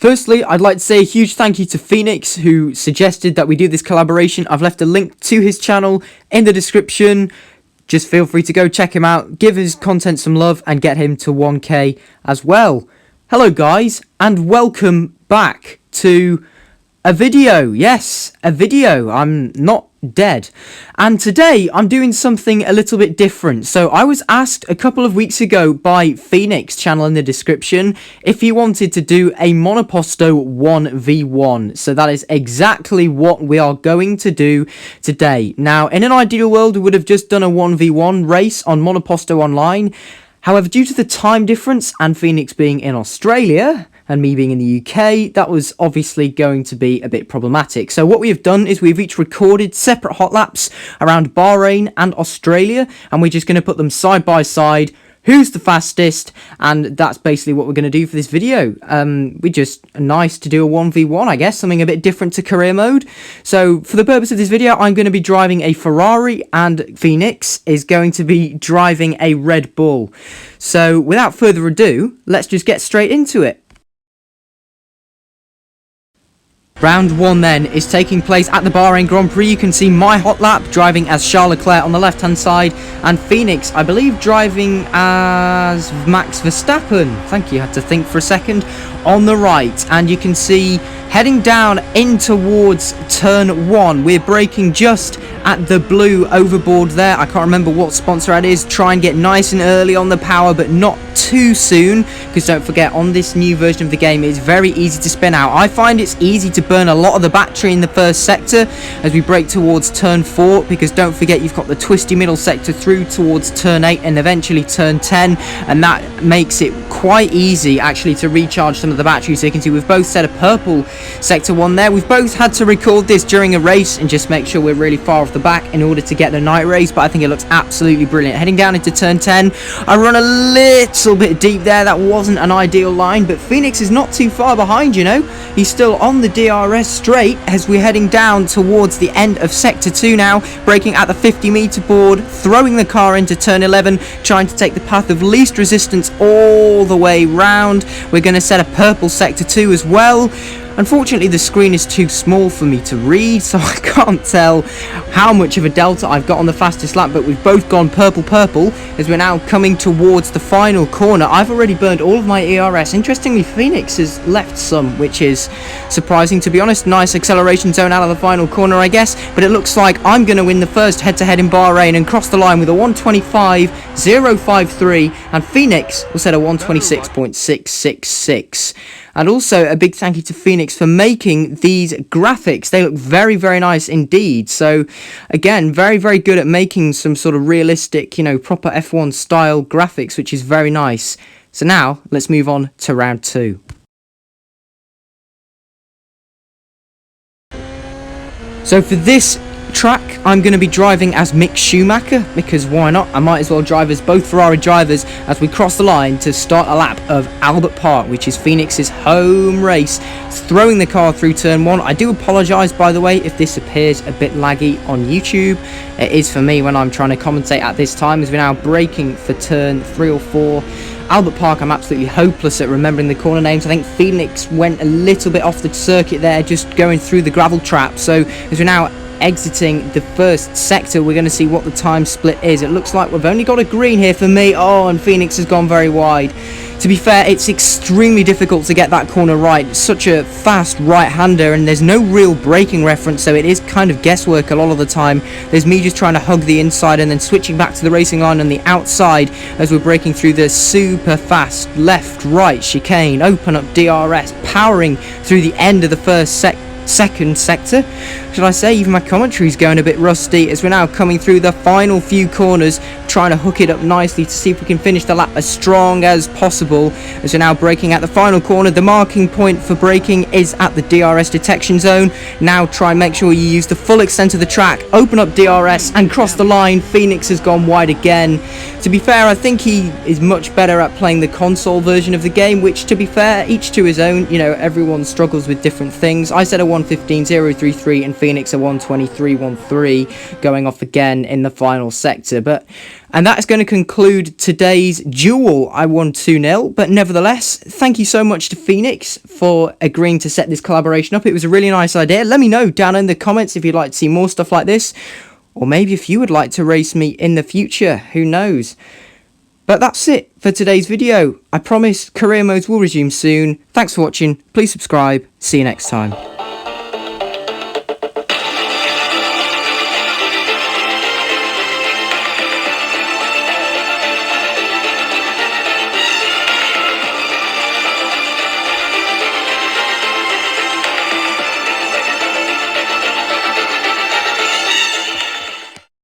Firstly, I'd like to say a huge thank you to Phoenix, who suggested that we do this collaboration. I've left a link to his channel in the description. Just feel free to go check him out, give his content some love, and get him to 1k as well. Hello guys, and welcome back to a video. Yes, a video. I'm not dead. And today I'm doing something a little bit different. So I was asked a couple of weeks ago by Phoenix, channel in the description, if he wanted to do a Monoposto 1v1. So that is exactly what we are going to do today. Now, in an ideal world, we would have just done a 1v1 race on Monoposto Online. However, due to the time difference and Phoenix being in Australia and me being in the UK, that was obviously going to be a bit problematic. So what we have done is we've each recorded separate hot laps around Bahrain and Australia, and we're just going to put them side by side. Who's the fastest? And that's basically what we're going to do for this video. We just nice to do a 1v1, I guess, something a bit different to career mode. So for the purpose of this video, I'm going to be driving a Ferrari and Phoenix is going to be driving a Red Bull. So without further ado, let's just get straight into it. Round 1 then is taking place at the Bahrain Grand Prix. You can see my hot lap driving as Charles Leclerc on the left hand side, and Phoenix, I believe, driving as Max Verstappen. Thank you, had to think for a second, on the right. And you can see heading down in towards turn 1, we're braking just at the blue overboard there. I can't remember what sponsor that is. Try and get nice and early on the power, but not too soon, because don't forget, on this new version of the game, it's very easy to spin out. I find it's easy to burn a lot of the battery in the first sector as we brake towards turn 4, because don't forget, you've got the twisty middle sector through towards turn 8 and eventually turn 10, and that makes it quite easy actually to recharge some of the battery. So you can see we've both set a purple sector 1 there. We've both had to record this during a race and just make sure we're really far off the back in order to get the night race, but I think it looks absolutely brilliant. Heading down into turn 10, I run a little bit deep there. That wasn't an ideal line, but Phoenix is not too far behind, you know. He's still on the DRS straight as we're heading down towards the end of sector 2 now, braking at the 50-meter board, throwing the car into turn 11, trying to take the path of least resistance all the way round. We're going to set a purple sector 2 as well. Unfortunately, the screen is too small for me to read, so I can't tell how much of a delta I've got on the fastest lap, but we've both gone purple as we're now coming towards the final corner. I've already burned all of my ERS. Interestingly, Phoenix has left some, which is surprising, to be honest. Nice acceleration zone out of the final corner, I guess, but it looks like I'm going to win the first head-to-head in Bahrain and cross the line with a 125.053, and Phoenix will set a 126.666. And also a big thank you to Phoenix for making these graphics. They look very, very nice indeed. So again, very, very good at making some sort of realistic, you know, proper F1 style graphics, which is very nice. So now let's move on to round 2. So for this track, I'm going to be driving as Mick Schumacher, because why not? I might as well drive as both Ferrari drivers as we cross the line to start a lap of Albert Park, which is Phoenix's home race. It's throwing the car through turn 1. I do apologise, by the way, if this appears a bit laggy on YouTube. It is for me when I'm trying to commentate at this time, as we're now braking for turn 3 or 4. Albert Park, I'm absolutely hopeless at remembering the corner names. I think Phoenix went a little bit off the circuit there, just going through the gravel trap. So as we're now exiting the first sector, we're going to see what the time split is. It looks like we've only got a green here for me. Oh, and Phoenix has gone very wide. To be fair, it's extremely difficult to get that corner right. It's such a fast right-hander, and there's no real braking reference, so it is kind of guesswork a lot of the time. There's me just trying to hug the inside and then switching back to the racing line on the outside as we're braking through the super fast left-right chicane. Open up DRS, powering through the end of the first second sector, should I say. Even my commentary is going a bit rusty as we're now coming through the final few corners, trying to hook it up nicely to see if we can finish the lap as strong as possible. As we're now braking at the final corner, the marking point for braking is at the DRS detection zone. Now try and make sure you use the full extent of the track, open up DRS and cross the line. Phoenix has gone wide again. To be fair, I think he is much better at playing the console version of the game, which, to be fair, each to his own. You know, everyone struggles with different things. I said a 115.033 and Phoenix a 123.13, going off again in the final sector. But And that is going to conclude today's duel. I won 2-0, but nevertheless, thank you so much to Phoenix for agreeing to set this collaboration up. It was a really nice idea. Let me know down in the comments if you'd like to see more stuff like this, or maybe if you would like to race me in the future, who knows. But that's it for today's video. I promise career modes will resume soon. Thanks for watching, please subscribe, see you next time.